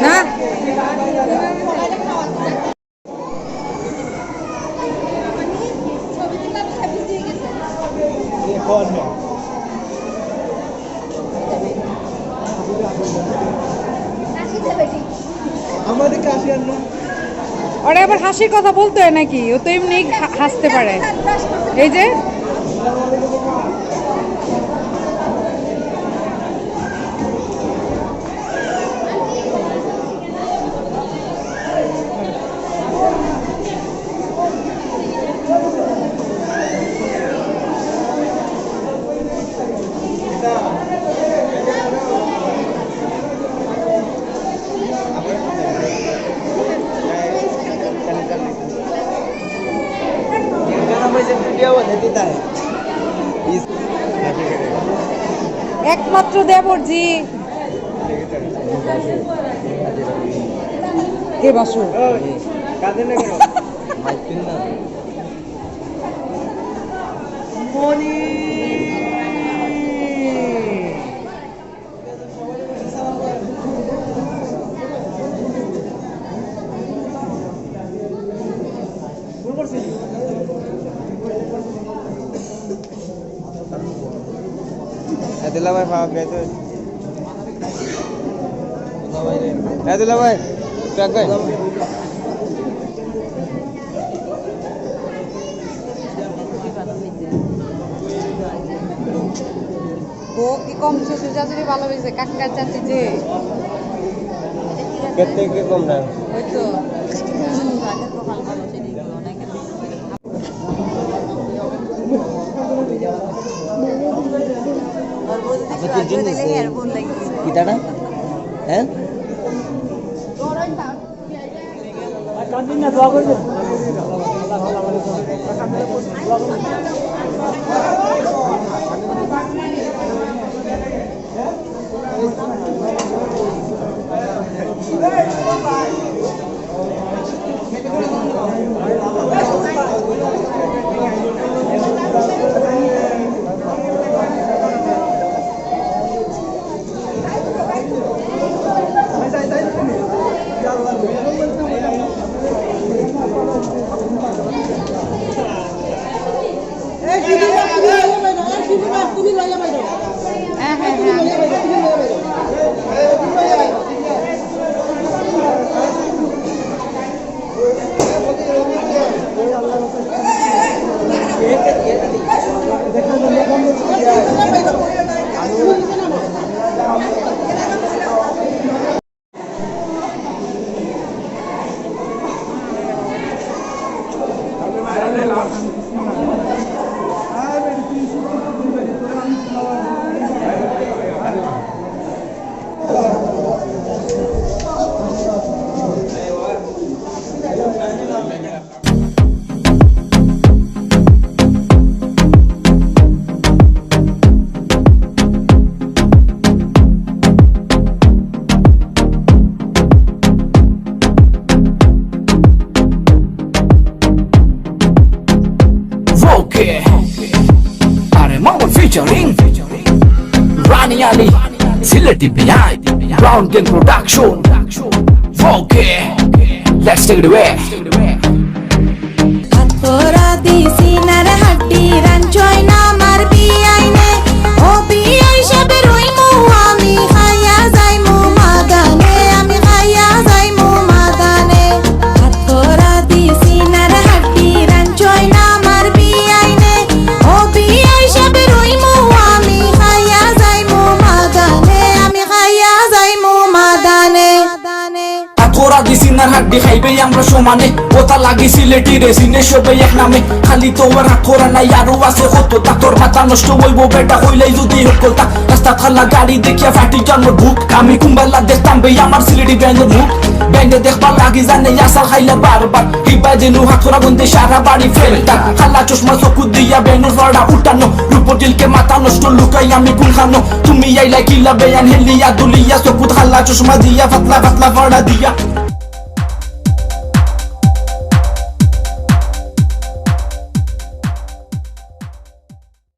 না ওরা আবার হাসির কথা বলতে হয় নাকি? ও তো এমনি হাসতে পারে। এই যে একমাত্র দেবরজি কে বাসু दिला भाई भाग गए तो दिला भाई क्या गए ও কি কম শ্বশুর শাশুড়ি ভালো হয়েছে কাকা চাচি যে कितने के कम ना ওই তো कितना हैं featuring Rani Ali, Silati behind, Brown King Production. Okay, let's take it away. সিনার হাড্ডি খাইবে আমরা সমানে ওটা লাগি সিলেটি রেসিনে সবাই এক নামে খালি তোমার হাতরা নাই আরো আছে কত তা তোর মাথা নষ্ট হইব বেটা হইলাই যদি হকলতা রাস্তা খালা গাড়ি দেখিয়া ফাটি জন্ম বুক আমি কুম্বালা দেখতাম বে আমার সিলেটি ব্যান্ডের মুখ ব্যান্ডে দেখবার লাগি জানে আসাল খাইলে বারবার হিবা যেন হাতরা বন্ধে সারা বাড়ি ফেলতা খালা চশমা চকু দিয়া বেনুর রড়া উঠানো রূপটিলকে মাথা নষ্ট লুকাই আমি কোন খানো তুমি আইলা কিলা বেয়ান হেলিয়া দুলিয়া চকুত খালা চশমা দিয়া ফাতলা ফাতলা ফড়া দিয়া